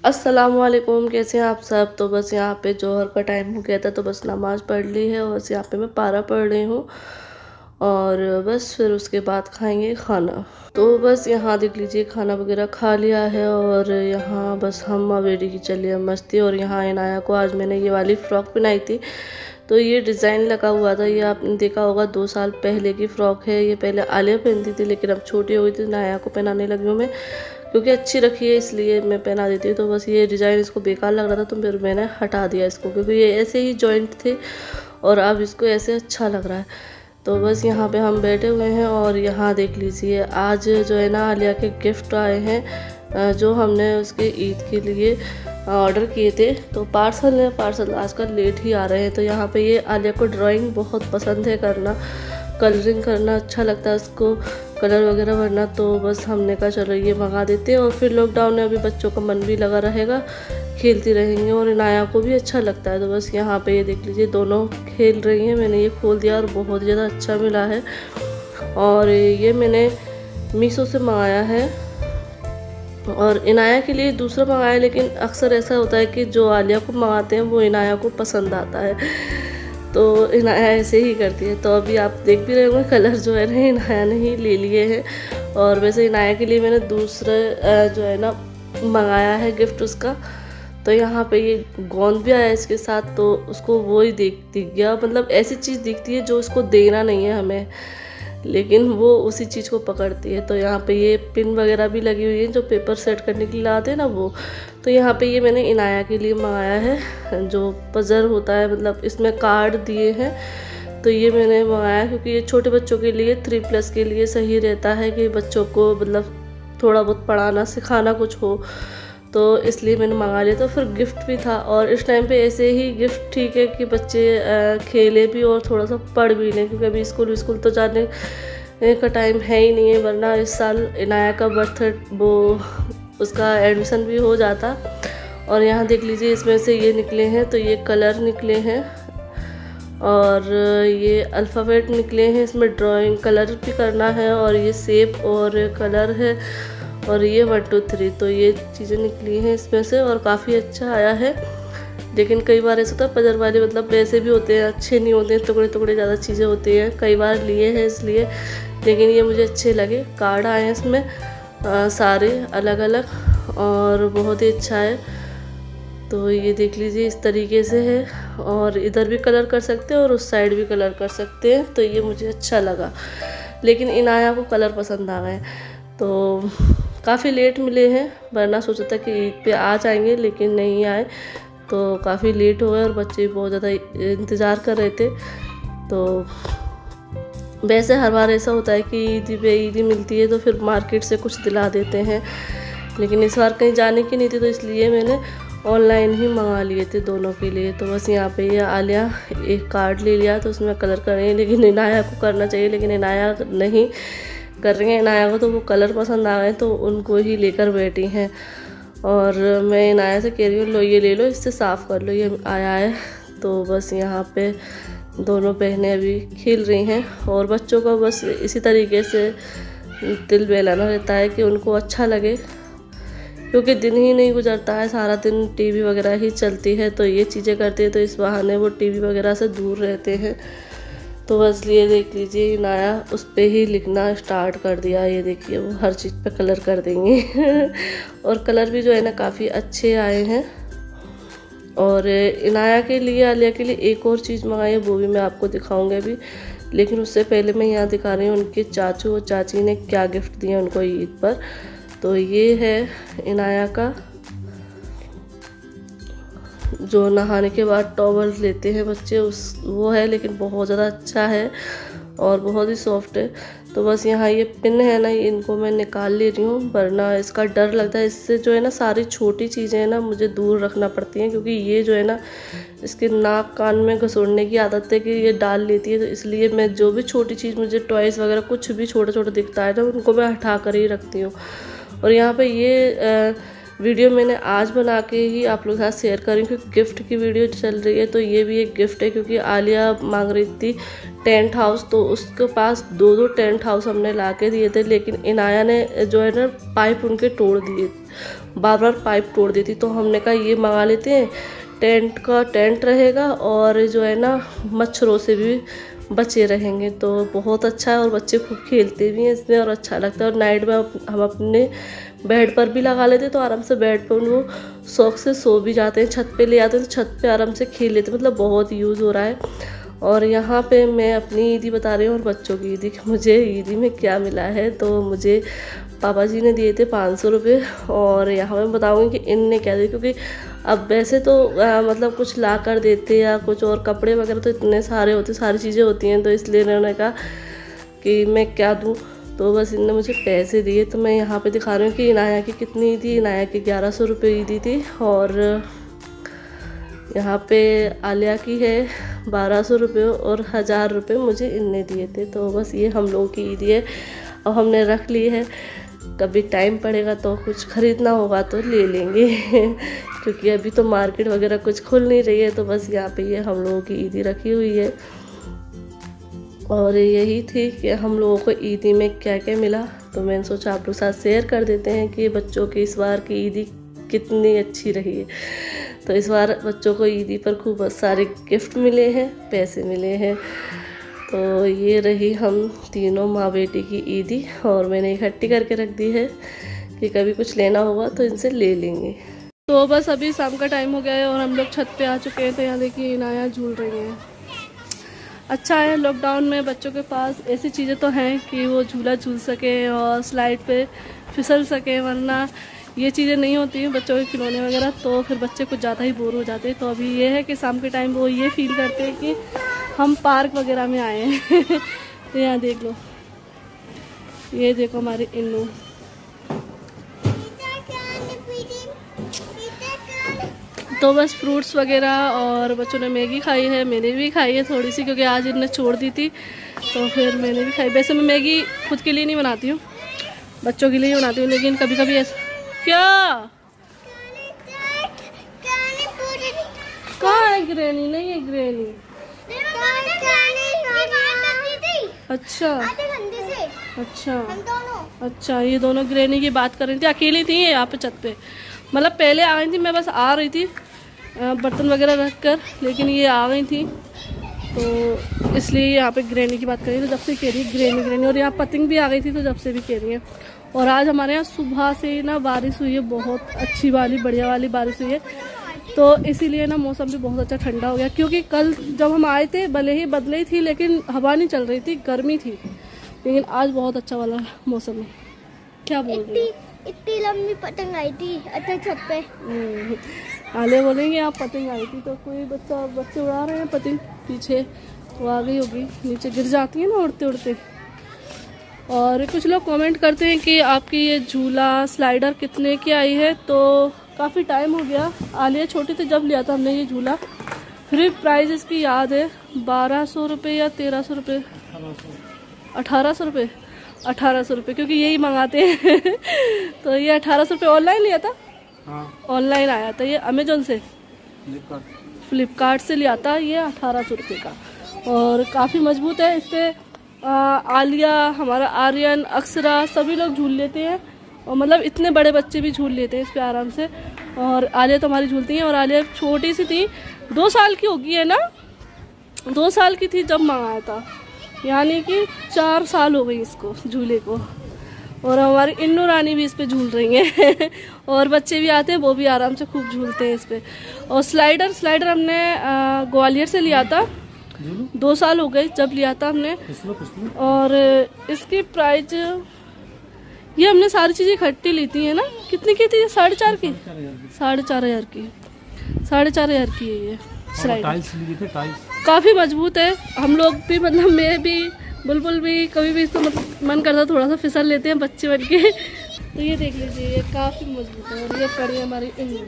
अस्सलामुअलैकुम, कैसे हैं आप सब। तो बस यहाँ पे जोहर का टाइम हो गया था, तो बस नमाज़ पढ़ ली है और बस यहाँ पे मैं पारा पढ़ रही हूँ और बस फिर उसके बाद खाएंगे खाना। तो बस यहाँ देख लीजिए खाना वगैरह खा लिया है और यहाँ बस हम रेडी की चलिए मस्ती। और यहाँ इनाया को आज मैंने ये वाली फ़्रॉक पहनाई थी, तो ये डिज़ाइन लगा हुआ था, ये आपने देखा होगा 2 साल पहले की फ़्रॉक है। ये पहले आलिया पहनती थी लेकिन अब छोटी हो गई थी, इनाया को पहनाने लगी हूँ मैं, क्योंकि अच्छी रखी है इसलिए मैं पहना देती हूँ। तो बस ये डिज़ाइन इसको बेकार लग रहा था तो फिर मैंने हटा दिया इसको, क्योंकि ये ऐसे ही जॉइंट थे और अब इसको ऐसे अच्छा लग रहा है। तो बस यहाँ पे हम बैठे हुए हैं और यहाँ देख लीजिए आज जो है ना आलिया के गिफ्ट आए हैं, जो हमने उसके ईद के लिए ऑर्डर किए थे। तो पार्सल आजकल लेट ही आ रहे हैं। तो यहाँ पे ये आलिया को ड्राइंग बहुत पसंद है करना, कलरिंग करना अच्छा लगता है उसको, कलर वगैरह भरना। तो बस हमने कहा चलो ये मंगा देते हैं और फिर लॉकडाउन में अभी बच्चों का मन भी लगा रहेगा, खेलती रहेंगी और इनाया को भी अच्छा लगता है। तो बस यहाँ पे ये देख लीजिए दोनों खेल रही हैं। मैंने ये खोल दिया और बहुत ज़्यादा अच्छा मिला है। और ये मैंने मीशो से मंगाया है और इनाया के लिए दूसरा मंगाया, लेकिन अक्सर ऐसा होता है कि जो आलिया को मंगाते हैं वो इनाया को पसंद आता है, तो इनाया ऐसे ही करती है। तो अभी आप देख भी रहे होंगे कलर जो है ना इनाया ने ही ले लिए हैं। और वैसे इनाया के लिए मैंने दूसरा जो है ना मंगाया है गिफ्ट उसका। तो यहाँ पे ये गोंद भी आया इसके साथ, तो उसको वो ही दिख गया, मतलब ऐसी चीज़ दिखती है जो उसको देना नहीं है हमें, लेकिन वो उसी चीज़ को पकड़ती है। तो यहाँ पे ये पिन वगैरह भी लगी हुई है जो पेपर सेट करने के लिए लाते हैं ना वो। तो यहाँ पे ये मैंने इनाया के लिए मंगाया है, जो पज़ल होता है, मतलब इसमें कार्ड दिए हैं। तो ये मैंने मंगाया क्योंकि ये छोटे बच्चों के लिए 3+ के लिए सही रहता है कि बच्चों को मतलब थोड़ा बहुत पढ़ाना सिखाना कुछ हो, तो इसलिए मैंने मंगा लिया। तो फिर गिफ्ट भी था और इस टाइम पे ऐसे ही गिफ्ट ठीक है कि बच्चे खेले भी और थोड़ा सा पढ़ भी लें, क्योंकि अभी स्कूल तो जाने का टाइम है ही नहीं है, वरना इस साल इनाया का वो उसका एडमिशन भी हो जाता। और यहाँ देख लीजिए इसमें से ये निकले हैं, तो ये कलर निकले हैं और ये अल्फ़ाबेट निकले हैं। इसमें ड्राइंग कलर भी करना है और ये शेप और कलर है और ये 1 2 3, तो ये चीज़ें निकली हैं इसमें से और काफ़ी अच्छा आया है। लेकिन कई बार ऐसा होता है पजल वाले मतलब वैसे भी होते हैं, अच्छे नहीं होते हैं, टुकड़े टुकड़े ज़्यादा चीज़ें होती हैं, कई बार लिए हैं इसलिए, लेकिन ये मुझे अच्छे लगे। कार्ड आए हैं इसमें सारे अलग अलग और बहुत ही अच्छा है। तो ये देख लीजिए इस तरीके से है और इधर भी कलर कर सकते हैं और उस साइड भी कलर कर सकते हैं, तो ये मुझे अच्छा लगा। लेकिन इनाया को कलर पसंद आ गए, तो काफ़ी लेट मिले हैं, वरना सोचा था कि ईद पे आ जाएंगे लेकिन नहीं आए, तो काफ़ी लेट हो गए और बच्चे बहुत ज़्यादा इंतज़ार कर रहे थे। तो वैसे हर बार ऐसा होता है कि ईदी मिलती है तो फिर मार्केट से कुछ दिला देते हैं, लेकिन इस बार कहीं जाने की नहीं थी, तो इसलिए मैंने ऑनलाइन ही मंगा लिए थे दोनों के लिए। तो बस यहाँ पे ये आलिया एक कार्ड ले लिया, तो उसमें कलर कर रही है, लेकिन इनाया को करना चाहिए लेकिन इनाया नहीं कर रही हैं। इनाया को तो वो कलर पसंद आ गए तो उनको ही लेकर बैठी हैं और मैं इनाया से कह रही हूँ लो ये ले लो, इससे साफ़ कर लो, ये आया है। तो बस यहाँ पे दोनों बहनें अभी खेल रही हैं और बच्चों का बस इसी तरीके से दिल बहलाना रहता है कि उनको अच्छा लगे, क्योंकि दिन ही नहीं गुजरता है, सारा दिन टीवी वगैरह ही चलती है, तो ये चीज़ें करते हैं तो इस बहाने वो टीवी वगैरह से दूर रहते हैं। तो बस ये देख लीजिए इनाया उस पे ही लिखना स्टार्ट कर दिया, ये देखिए वो हर चीज़ पे कलर कर देंगे और कलर भी जो है ना काफ़ी अच्छे आए हैं। और इनाया के लिए आलिया के लिए एक और चीज़ मंगाई है, वो भी मैं आपको दिखाऊंगी अभी, लेकिन उससे पहले मैं यहाँ दिखा रही हूँ उनके चाचू और चाची ने क्या गिफ्ट दिया उनको ईद पर। तो ये है इनाया का जो नहाने के बाद टॉवल लेते हैं बच्चे, वो है, लेकिन बहुत ज़्यादा अच्छा है और बहुत ही सॉफ्ट है। तो बस यहाँ ये पिन है ना, इनको मैं निकाल ले रही हूँ, वरना इसका डर लगता है, इससे जो है ना सारी छोटी चीज़ें हैं ना मुझे दूर रखना पड़ती हैं, क्योंकि ये जो है ना इसके नाक कान में घसोड़ने की आदत है कि ये डाल लेती है, तो इसलिए मैं जो भी छोटी चीज़ मुझे टॉयज़ वगैरह कुछ भी छोटा छोटा दिखता है ना उनको मैं हटा कर ही रखती हूँ। और यहाँ पे ये वीडियो मैंने आज बना के ही आप लोगों के साथ शेयर कर रही हूँ, क्योंकि गिफ्ट की वीडियो चल रही है, तो ये भी एक गिफ्ट है, क्योंकि आलिया मांग रही थी टेंट हाउस, तो उसके पास 2 टेंट हाउस हमने ला के दिए थे, लेकिन इनाया ने जो है ना पाइप उनके तोड़ दिए, बार बार पाइप तोड़ देती। तो हमने कहा ये मंगा लेते हैं, टेंट रहेगा और जो है ना मच्छरों से भी बचे रहेंगे। तो बहुत अच्छा है और बच्चे खूब खेलते भी हैं इसमें और अच्छा लगता है। और नाइट में हम अपने बेड पर भी लगा लेते हैं तो आराम से बेड पर वो शौक से सो भी जाते हैं। छत पे ले आते हैं तो छत पे आराम से खेल लेते हैं, मतलब बहुत यूज़ हो रहा है। और यहाँ पे मैं अपनी ईदी बता रही हूँ और बच्चों की ईदी कि मुझे ईदी में क्या मिला है। तो मुझे पापा जी ने दिए थे 500 रुपये और यहाँ मैं बताऊँगी कि इनने क्या दिया, क्योंकि अब वैसे तो मतलब कुछ ला कर देते या कुछ और कपड़े वगैरह तो इतने सारे होते, सारी चीज़ें होती हैं, तो इसलिए इन्होंने कहा कि मैं क्या दूँ। तो बस इनने मुझे पैसे दिए। तो मैं यहाँ पे दिखा रही हूँ कि इनाया की कितनी थी। इनाया की 1100 रुपये ईदी थी और यहाँ पे आलिया की है 1200 रुपये और 1000 रुपये मुझे इनने दिए थे। तो बस ये हम लोगों की ईदी है। अब हमने रख ली है, कभी टाइम पड़ेगा तो कुछ ख़रीदना होगा तो ले लेंगे क्योंकि अभी तो मार्केट वगैरह कुछ खुल नहीं रही है। तो बस यहाँ पे ये हम लोगों की ईदी रखी हुई है। और यही थी कि हम लोगों को ईदी में क्या क्या मिला। तो मैंने सोचा आप लोग साथ शेयर कर देते हैं कि बच्चों की इस बार की ईदी कितनी अच्छी रही है। तो इस बार बच्चों को ईदी पर खूब सारे गिफ्ट मिले हैं, पैसे मिले हैं। तो ये रही हम तीनों माँ बेटी की ईदी और मैंने इकट्ठी करके रख दी है कि कभी कुछ लेना होगा तो इनसे ले लेंगे। तो बस अभी शाम का टाइम हो गया है और हम लोग छत पे आ चुके हैं। तो यहाँ देखिए इनाया झूल रही हैं। अच्छा है लॉकडाउन में बच्चों के पास ऐसी चीज़ें तो हैं कि वो झूला झूल सके और स्लाइड पे फिसल सके, वरना ये चीज़ें नहीं होती हैं बच्चों के खिलौने वगैरह, तो फिर बच्चे कुछ ज़्यादा ही बोर हो जाते हैं। तो अभी ये है कि शाम के टाइम वो ये फील करते हैं कि हम पार्क वगैरह में आए हैं तो यहाँ देख लो, ये देखो हमारी इन्नू। तो बस फ्रूट्स वगैरह और बच्चों ने मैगी खाई है, मैंने भी खाई है थोड़ी सी, क्योंकि आज इनने छोड़ दी थी तो फिर मैंने भी खाई। वैसे मैं मैगी खुद के लिए नहीं बनाती हूँ, बच्चों के लिए ही बनाती हूँ, लेकिन कभी कभी ऐसा। क्या कहाँ है ग्रैनी? नहीं है ग्रैनी। अच्छा अच्छा, ये दोनों ग्रैनी की बात कर रही थी, अकेली थी यहाँ पे छत पे। मतलब पहले आ गई थी, मैं बस आ रही थी बर्तन वगैरह रख कर, लेकिन ये आ गई थी तो इसलिए यहाँ पे ग्रैनी की बात कर रही थी। तो जब से कह रही है ग्रैनी ग्रैनी, और यहाँ पतिंग भी आ गई थी तो जब से भी कह रही है। और आज हमारे यहाँ सुबह से ना बारिश हुई है, बहुत अच्छी वाली बढ़िया वाली बारिश हुई है। तो इसीलिए ना मौसम भी बहुत अच्छा ठंडा हो गया, क्योंकि कल जब हम आए थे भले ही बदली थी लेकिन हवा नहीं चल रही थी, गर्मी थी, लेकिन आज बहुत अच्छा वाला मौसम है। क्या बोल रही है? इतनी लंबी पतंग आई थी अच्छा छत पे। आले बोलेंगे आप पतंग आई थी, तो कोई बच्चे उड़ा रहे हैं पतंग पीछे, तो आ गई होगी, नीचे गिर जाती है ना उड़ते उड़ते। और कुछ लोग कमेंट करते हैं कि आपकी ये झूला स्लाइडर कितने की आई है। तो काफ़ी टाइम हो गया, आलिया छोटी थी जब लिया था हमने ये झूला। फिर प्राइस इसकी याद है 1200 रुपये या 1300 रुपये, 1800 रुपये, 1800 रुपये, क्योंकि यही मंगाते हैं तो ये 1800 रुपये ऑनलाइन लिया था। ऑनलाइन आया था ये अमेजोन से, फ्लिपकार्ट से लिया था ये 1800 रुपये का। और काफ़ी मजबूत है। इस पर आलिया, हमारा आर्यन, अक्षरा सभी लोग झूल लेते हैं, और मतलब इतने बड़े बच्चे भी झूल लेते हैं इस पे आराम से। और आलिया तो हमारी झूलती हैं, और आलिया छोटी सी थी, 2 साल की होगी है ना, 2 साल की थी जब मंगाया था, यानी कि 4 साल हो गई इसको झूले को। और हमारी इन्नू रानी भी इस पे झूल रही हैं और बच्चे भी आते हैं, वो भी आराम से खूब झूलते हैं इस पे। और स्लाइडर हमने ग्वालियर से लिया था, 2 साल हो गए जब लिया था हमने। और इसकी प्राइस, ये हमने सारी चीज़ें इकट्ठी ली थी है ना, कितनी की थी? 4,500 की, 4,500 की, 4,500 की है ये स्लाइडर। काफ़ी मजबूत है। हम लोग भी, मतलब मैं भी, बुलबुल भी, कभी भी इसको मतलब मन करता थोड़ा सा फिसल लेते हैं बच्चे बन के तो ये देख लीजिए, ये काफ़ी मजबूत है। और ये पड़ी हमारी इन्नू।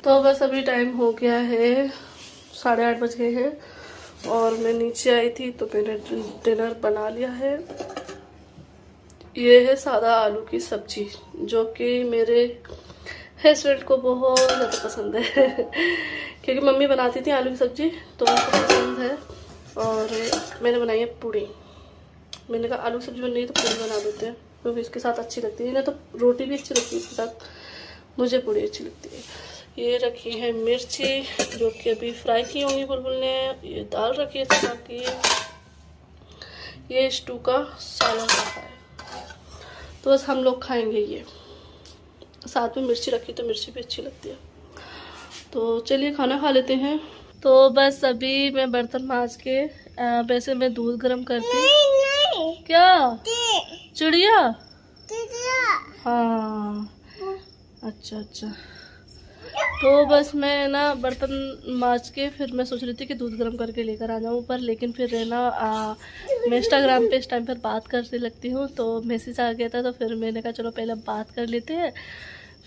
तो बस अभी टाइम हो गया है, 8:30 बज गए हैं और मैं नीचे आई थी तो मैंने डिनर बना लिया है। ये है सादा आलू की सब्जी, जो कि मेरे हस्बैंड को बहुत ज़्यादा पसंद है क्योंकि मम्मी बनाती थी आलू की सब्जी तो उनको पसंद है। और मैंने बनाई है पूड़ी, मैंने कहा आलू सब्जी बन रही है तो पूरी बना देते हैं, क्योंकि इसके साथ अच्छी लगती है ना, तो रोटी भी अच्छी लगती है इसके साथ, मुझे पूरी अच्छी लगती है। ये रखी है मिर्ची जो कि अभी फ्राई की होंगी बुलबुल ने। ये दाल रखी है सुबह की। ये स्टू का सालन रखा है, तो बस हम लोग खाएंगे ये। साथ में मिर्ची रखी तो मिर्ची भी अच्छी लगती है। तो चलिए खाना खा लेते हैं। तो बस अभी मैं बर्तन मांज के वैसे मैं दूध गर्म करती। नहीं। क्या चिड़िया? हाँ अच्छा। तो बस मैं ना बर्तन मांज के फिर मैं सोच रही थी कि दूध गर्म करके लेकर आ जाऊँ ऊपर, लेकिन फिर है ना मैं इंस्टाग्राम पे इस टाइम पर बात करने लगती हूँ, तो मैसेज आ गया था, तो फिर मैंने कहा चलो पहले बात कर लेते हैं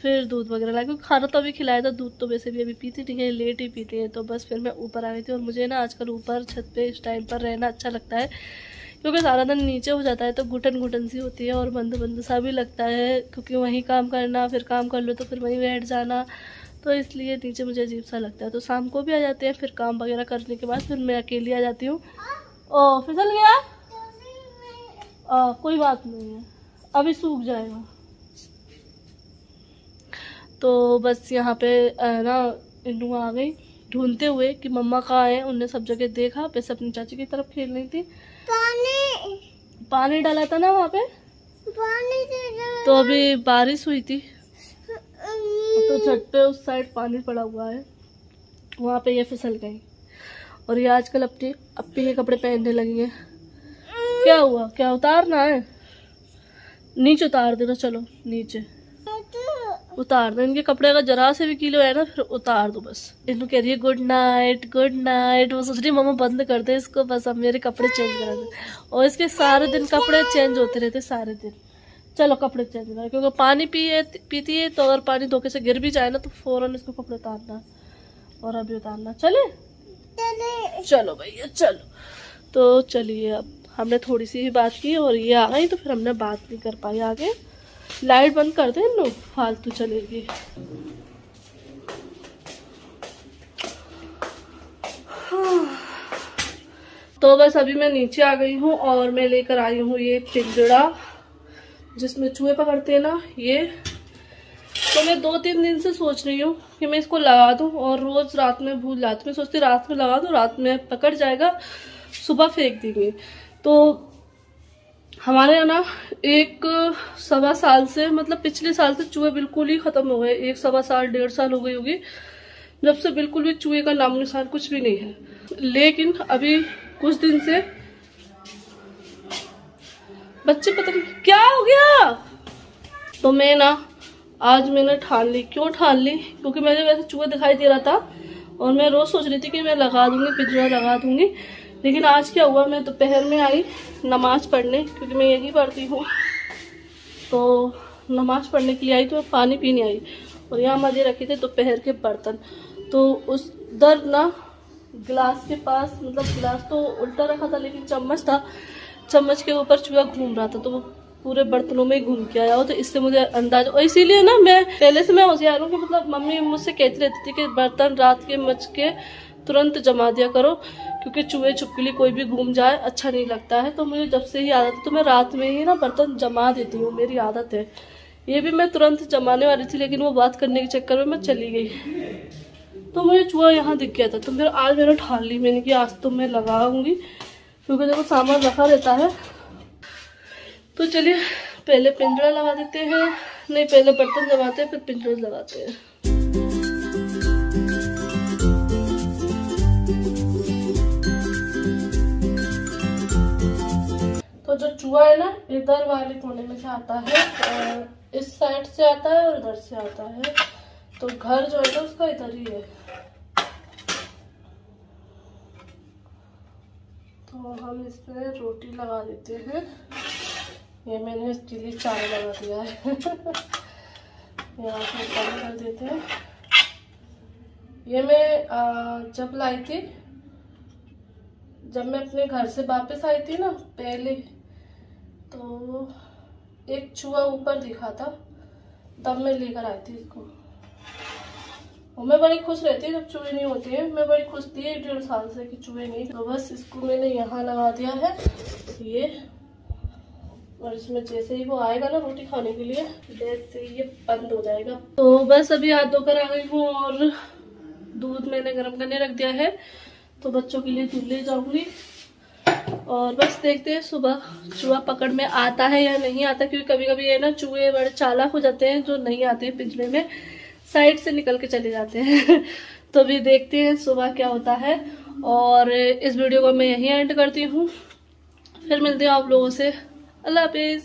फिर दूध वगैरह ला। क्योंकि खाना तो अभी खिलाया था, दूध तो वैसे भी अभी पीती नहीं है, लेट ही पीती है। तो बस फिर मैं ऊपर आ गई थी। और मुझे ना आजकल ऊपर छत पे इस टाइम पर रहना अच्छा लगता है, क्योंकि सारा दिन नीचे हो जाता है तो घुटन सी होती है और बंद सा भी लगता है, क्योंकि वहीं काम करना, फिर काम कर लो तो फिर वहीं बैठ जाना, तो इसलिए नीचे मुझे अजीब सा लगता है। तो शाम को भी आ जाते हैं, फिर काम वगैरह करने के बाद फिर मैं अकेली आ जाती हूँ। ओ फिसल गया? कोई बात नहीं है, अभी सूख जाएगा। तो बस यहाँ पे ना इन्नू आ गई ढूंढते हुए कि मम्मा कहाँ है। उनने सब जगह देखा, वैसे अपनी चाची की तरफ खेल रही थी। पानी डाला था ना वहाँ पे, तो अभी बारिश हुई थी तो छत पे उस साइड पानी पड़ा हुआ है, वहाँ पे ये फिसल गई। और ये आजकल अपने के कपड़े पहनने लगी है। क्या हुआ? क्या उतारना है? नीचे उतार देना, चलो नीचे उतार दो। इनके कपड़े अगर जरा से भी गीले है ना फिर उतार दो बस। इनको कह रही है गुड नाइट गुड नाइट। वो सोच रही मम्मा बंद कर दे इसको, बस अब मेरे कपड़े चेंज करा दे। और इसके सारे दिन कपड़े चेंज होते रहते सारे दिन। चलो कपड़े चेंज करा, क्योंकि पानी पीती है, तो अगर पानी धोखे से गिर भी जाए ना तो फौरन इसको कपड़े उतारना और अभी उतारना। चले चलो भैया चलो। तो चलिए, अब हमने थोड़ी सी ही बात की और ये आ गई, तो फिर हमने बात नहीं कर पाई आगे। लाइट बंद कर दे लो, फालतू चलेगी। तो बस अभी मैं नीचे आ गई हूँ और मैं लेकर आई हूँ ये पिंजड़ा जिसमें चूहे पकड़ते हैं ना ये। तो मैं 2-3 दिन से सोच रही हूँ कि मैं इसको लगा दूँ, और रोज रात में भूल जाती हूँ। मैं सोचती रात में लगा दूँ, रात में पकड़ जाएगा, सुबह फेंक देंगे। तो हमारे यहाँ ना 1-1.25 साल से, मतलब पिछले साल से चूहे बिल्कुल ही खत्म हो गए। 1-1.25 साल 1.5 साल हो गई होगी जब से बिल्कुल भी चूहे का नामो निशान कुछ भी नहीं है। लेकिन अभी कुछ दिन से बच्चे पता नहीं क्या हो गया। तो मैं ना आज मैंने ठान ली। क्यों ठान ली? क्योंकि मुझे वैसे चूहा दिखाई दे रहा था और मैं रोज सोच रही थी कि मैं लगा दूंगी, पिंजरा लगा दूंगी। लेकिन आज क्या हुआ, मैं दोपहर में आई नमाज पढ़ने, क्योंकि मैं यही पढ़ती हूँ। तो नमाज पढ़ने के लिए आई तो मैं पानी पीने आई, और यहाँ मजे रखे थे दोपहर के बर्तन। तो उस दर ना गिलास के पास, मतलब गिलास तो उल्टा रखा था लेकिन चम्मच था, चम्मच के ऊपर चूहा घूम रहा था, तो वो पूरे बर्तनों में घूम के आया हो। तो इससे मुझे अंदाजा, और इसीलिए ना मैं पहले से मैं होशियार हूँ कि मतलब मम्मी मुझसे कहती रहती थी कि बर्तन रात के मच के तुरंत जमा दिया करो, क्योंकि चूहे छुपकली कोई भी घूम जाए अच्छा नहीं लगता है। तो मुझे जब से ही आदत है, तो मैं रात में ही ना बर्तन जमा देती हूँ, मेरी आदत है। ये भी मैं तुरंत जमाने वाली थी, लेकिन वो बात करने के चक्कर में मैं चली गई, तो मुझे चूहा यहाँ दिख गया था। तो फिर आज मैंने ठान ली, मैंने कि आज तो मैं लगाऊंगी, क्योंकि देखो सामान रखा रहता है। तो चलिए पहले पिंजरा लगा देते हैं, नहीं पहले बर्तन जमाते हैं फिर पिंजरा लगाते हैं। तो जो चूहा है ना इधर वाले कोने में से आता है, इस साइड से आता है और इधर से आता है। तो घर जो है ना उसका इधर ही है। तो हम इसमें रोटी लगा देते हैं। ये मैंने इसके लिए चावल लगा दिया है। यहाँ पे पानी कर देते हैं। ये मैं जब लाई थी, जब मैं अपने घर से वापस आई थी ना पहले, तो एक चूहा ऊपर दिखा था, तब मैं लेकर आई थी इसको। और मैं बड़ी खुश रहती है जब चूहे नहीं होते हैं, मैं बड़ी खुश थी 1-1.5 साल से कि चूहे नहीं। तो बस इसको मैंने यहाँ लगा दिया है। ये और इसमें जैसे ही वो आएगा ना रोटी खाने के लिए, जैसे ये बंद हो जाएगा। तो बस अभी हाथ धोकर आ गई हूँ और दूध मैंने गर्म करने रख दिया है, तो बच्चों के लिए दूध ले जाऊंगी। और बस देखते हैं सुबह चूहा पकड़ में आता है या नहीं आता, क्योंकि कभी कभी ये ना चूहे बड़े चालाक हो जाते हैं, जो नहीं आते हैं पिंजरे में, साइड से निकल के चले जाते हैं। तो अभी देखते हैं सुबह क्या होता है। और इस वीडियो को मैं यहीं एंड करती हूँ, फिर मिलते हैं आप लोगों से। अल्लाह हाफिज़।